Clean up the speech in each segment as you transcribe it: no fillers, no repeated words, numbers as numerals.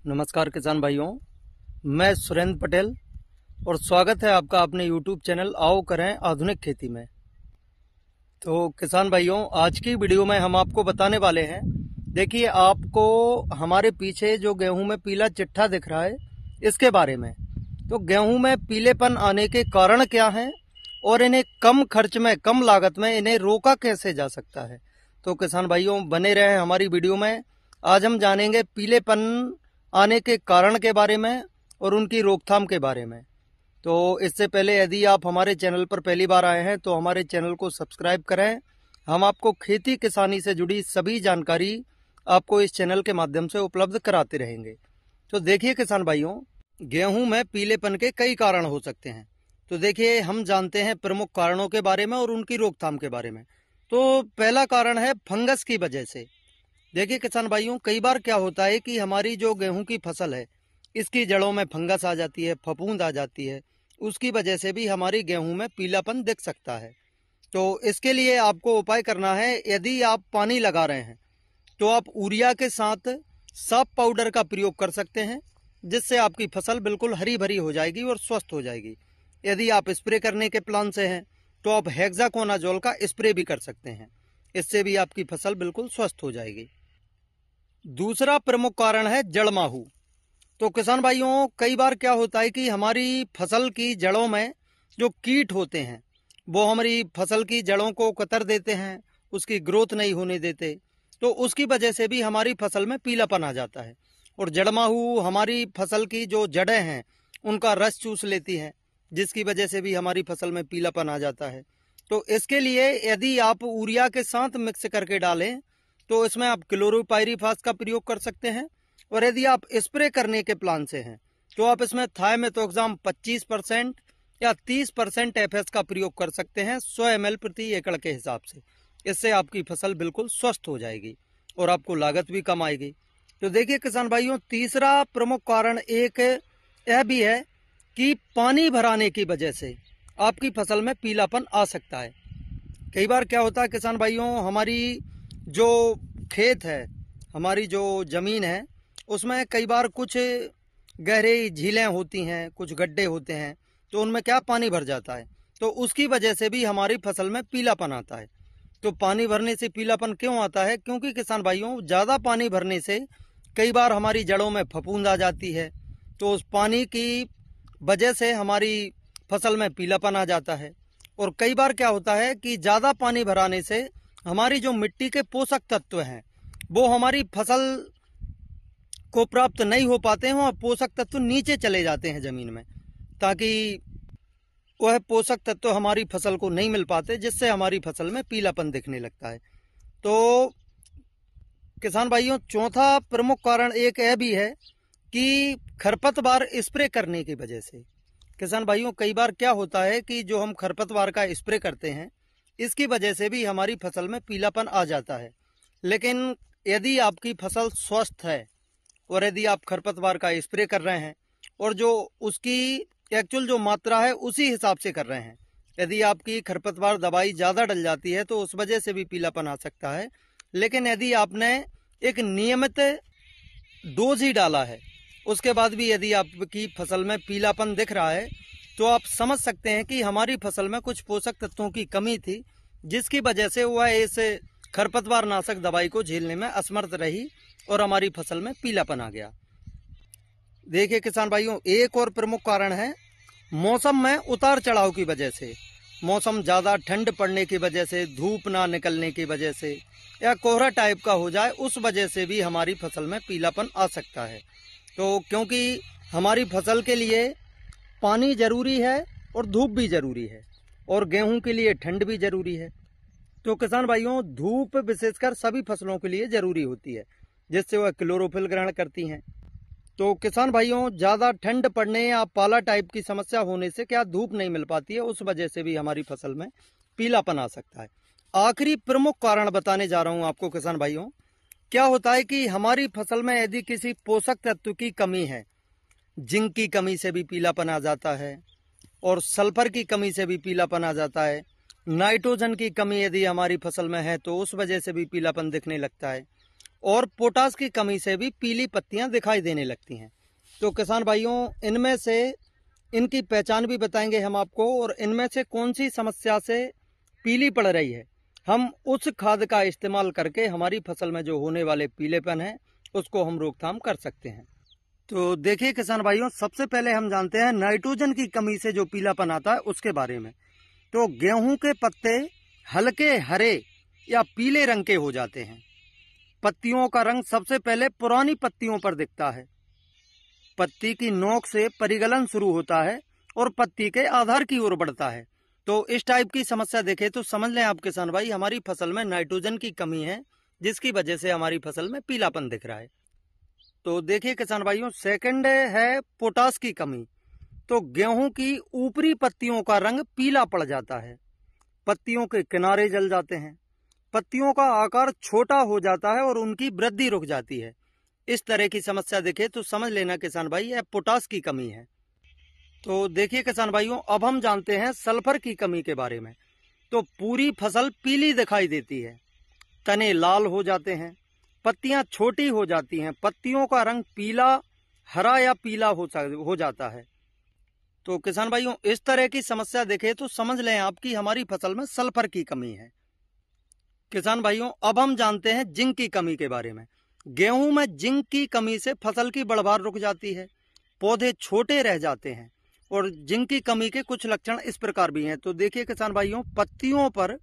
नमस्कार किसान भाइयों, मैं सुरेंद्र पटेल और स्वागत है आपका अपने YouTube चैनल आओ करें आधुनिक खेती में। तो किसान भाइयों, आज की वीडियो में हम आपको बताने वाले हैं। देखिए, आपको हमारे पीछे जो गेहूं में पीला चिट्ठा दिख रहा है, इसके बारे में। तो गेहूं में पीलेपन आने के कारण क्या हैं और इन्हें कम खर्च में, कम लागत में इन्हें रोका कैसे जा सकता है। तो किसान भाइयों, बने रहे हमारी वीडियो में। आज हम जानेंगे पीलेपन आने के कारण के बारे में और उनकी रोकथाम के बारे में। तो इससे पहले यदि आप हमारे चैनल पर पहली बार आए हैं तो हमारे चैनल को सब्सक्राइब करें। हम आपको खेती किसानी से जुड़ी सभी जानकारी आपको इस चैनल के माध्यम से उपलब्ध कराते रहेंगे। तो देखिए किसान भाइयों, गेहूं में पीलेपन के कई कारण हो सकते हैं। तो देखिए, हम जानते हैं प्रमुख कारणों के बारे में और उनकी रोकथाम के बारे में। तो पहला कारण है फंगस की वजह से। देखिए किसान भाइयों, कई बार क्या होता है कि हमारी जो गेहूं की फसल है, इसकी जड़ों में फंगस आ जाती है, फफूंद आ जाती है। उसकी वजह से भी हमारी गेहूं में पीलापन दिख सकता है। तो इसके लिए आपको उपाय करना है। यदि आप पानी लगा रहे हैं तो आप यूरिया के साथ साफ पाउडर का प्रयोग कर सकते हैं, जिससे आपकी फसल बिल्कुल हरी भरी हो जाएगी और स्वस्थ हो जाएगी। यदि आप स्प्रे करने के प्लान से हैं तो आप हेक्साकोनाजोल का स्प्रे भी कर सकते हैं। इससे भी आपकी फसल बिल्कुल स्वस्थ हो जाएगी। दूसरा प्रमुख कारण है जड़ माहू। तो किसान भाइयों, कई बार क्या होता है कि हमारी फसल की जड़ों में जो कीट होते हैं वो हमारी फसल की जड़ों को कतर देते हैं, उसकी ग्रोथ नहीं होने देते। तो उसकी वजह से भी हमारी फसल में पीलापन आ जाता है। और जड़ माहू हमारी फसल की जो जड़ें हैं उनका रस चूस लेती हैं, जिसकी वजह से भी हमारी फसल में पीलापन आ जाता है। तो इसके लिए यदि आप यूरिया के साथ मिक्स करके डालें तो इसमें आप क्लोरोपाइरीफास का प्रयोग कर सकते हैं। और यदि आप स्प्रे करने के प्लान से हैं तो आप इसमें थायमेथोक्साम 25% या 30% एफएस का प्रयोग कर सकते हैं 100 ml प्रति एकड़ के हिसाब से। इससे आपकी फसल बिल्कुल स्वस्थ हो जाएगी और आपको लागत भी कम आएगी। तो देखिए किसान भाइयों, तीसरा प्रमुख कारण एक यह भी है कि पानी भराने की वजह से आपकी फसल में पीलापन आ सकता है। कई बार क्या होता है किसान भाइयों, हमारी जो खेत है, हमारी जो ज़मीन है, उसमें कई बार कुछ गहरी झीलें होती हैं, कुछ गड्ढे होते हैं, तो उनमें क्या पानी भर जाता है। तो उसकी वजह से भी हमारी फसल में पीलापन आता है। तो पानी भरने से पीलापन क्यों आता है? क्योंकि किसान भाइयों, ज़्यादा पानी भरने से कई बार हमारी जड़ों में फफूंद आ जाती है। तो उस पानी की वजह से हमारी फसल में पीलापन आ जाता है। और कई बार क्या होता है कि ज़्यादा पानी भराने से हमारी जो मिट्टी के पोषक तत्व हैं वो हमारी फसल को प्राप्त नहीं हो पाते हैं और पोषक तत्व नीचे चले जाते हैं ज़मीन में, ताकि वह पोषक तत्व हमारी फसल को नहीं मिल पाते, जिससे हमारी फसल में पीलापन दिखने लगता है। तो किसान भाइयों, चौथा प्रमुख कारण एक यह भी है कि खरपतवार स्प्रे करने की वजह से। किसान भाइयों, कई बार क्या होता है कि जो हम खरपतवार का स्प्रे करते हैं, इसकी वजह से भी हमारी फसल में पीलापन आ जाता है। लेकिन यदि आपकी फसल स्वस्थ है और यदि आप खरपतवार का स्प्रे कर रहे हैं और जो उसकी एक्चुअल जो मात्रा है उसी हिसाब से कर रहे हैं, यदि आपकी खरपतवार दवाई ज़्यादा डल जाती है तो उस वजह से भी पीलापन आ सकता है। लेकिन यदि आपने एक नियमित डोज ही डाला है, उसके बाद भी यदि आपकी फसल में पीलापन दिख रहा है, तो आप समझ सकते हैं कि हमारी फसल में कुछ पोषक तत्वों की कमी थी, जिसकी वजह से वह इस खरपतवार नाशक दवाई को झेलने में असमर्थ रही और हमारी फसल में पीलापन आ गया। देखिए किसान भाइयों, एक और प्रमुख कारण है मौसम में उतार चढ़ाव की वजह से। मौसम ज़्यादा ठंड पड़ने की वजह से, धूप ना निकलने की वजह से, या कोहरा टाइप का हो जाए, उस वजह से भी हमारी फसल में पीलापन आ सकता है। तो क्योंकि हमारी फसल के लिए पानी ज़रूरी है और धूप भी ज़रूरी है, और गेहूं के लिए ठंड भी ज़रूरी है। तो किसान भाइयों, धूप विशेषकर सभी फसलों के लिए ज़रूरी होती है, जिससे वह क्लोरोफिल ग्रहण करती हैं। तो किसान भाइयों, ज़्यादा ठंड पड़ने या पाला टाइप की समस्या होने से क्या धूप नहीं मिल पाती है, उस वजह से भी हमारी फसल में पीलापन आ सकता है। आखिरी प्रमुख कारण बताने जा रहा हूँ आपको किसान भाइयों। क्या होता है कि हमारी फसल में यदि किसी पोषक तत्व की कमी है, जिंक की कमी से भी पीलापन आ जाता है, और सल्फर की कमी से भी पीलापन आ जाता है। नाइट्रोजन की कमी यदि हमारी फसल में है तो उस वजह से भी पीलापन दिखने लगता है। और पोटास की कमी से भी पीली पत्तियां दिखाई देने लगती हैं। तो किसान भाइयों, इनमें से इनकी पहचान भी बताएंगे हम आपको, और इनमें से कौन सी समस्या से पीली पड़ रही है, हम उस खाद का इस्तेमाल करके हमारी फसल में जो होने वाले पीलेपन है उसको हम रोकथाम कर सकते हैं। तो देखिए किसान भाइयों, सबसे पहले हम जानते हैं नाइट्रोजन की कमी से जो पीलापन आता है उसके बारे में। तो गेहूं के पत्ते हल्के हरे या पीले रंग के हो जाते हैं। पत्तियों का रंग सबसे पहले पुरानी पत्तियों पर दिखता है। पत्ती की नोक से परिगलन शुरू होता है और पत्ती के आधार की ओर बढ़ता है। तो इस टाइप की समस्या देखें तो समझ लें आप किसान भाई, हमारी फसल में नाइट्रोजन की कमी है, जिसकी वजह से हमारी फसल में पीलापन दिख रहा है। तो देखिए किसान भाइयों, सेकंड है पोटास की कमी। तो गेहूं की ऊपरी पत्तियों का रंग पीला पड़ जाता है, पत्तियों के किनारे जल जाते हैं, पत्तियों का आकार छोटा हो जाता है और उनकी वृद्धि रुक जाती है। इस तरह की समस्या देखे तो समझ लेना किसान भाई, यह पोटास की कमी है। तो देखिए किसान भाइयों, अब हम जानते हैं सल्फर की कमी के बारे में। तो पूरी फसल पीली दिखाई देती है, तने लाल हो जाते हैं, पत्तियां छोटी हो जाती हैं, पत्तियों का रंग पीला, हरा या पीला हो जाता है। तो किसान भाइयों, इस तरह की समस्या देखें तो समझ लें आपकी हमारी फसल में सल्फर की कमी है। किसान भाइयों, अब हम जानते हैं जिंक की कमी के बारे में। गेहूं में जिंक की कमी से फसल की बढ़वार रुक जाती है, पौधे छोटे रह जाते हैं, और जिंक की कमी के कुछ लक्षण इस प्रकार भी हैं। तो देखिए किसान भाइयों, पत्तियों पर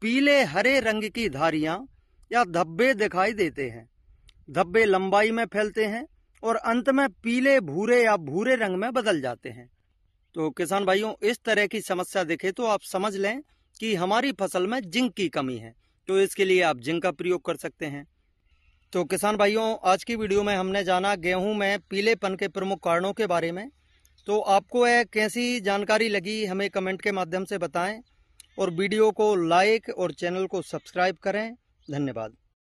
पीले हरे रंग की धारियां या धब्बे दिखाई देते हैं। धब्बे लंबाई में फैलते हैं और अंत में पीले भूरे या भूरे रंग में बदल जाते हैं। तो किसान भाइयों, इस तरह की समस्या देखें तो आप समझ लें कि हमारी फसल में जिंक की कमी है। तो इसके लिए आप जिंक का प्रयोग कर सकते हैं। तो किसान भाइयों, आज की वीडियो में हमने जाना गेहूं में पीलेपन के प्रमुख कारणों के बारे में। तो आपको यह कैसी जानकारी लगी हमें कमेंट के माध्यम से बताएं, और वीडियो को लाइक और चैनल को सब्सक्राइब करें। धन्यवाद।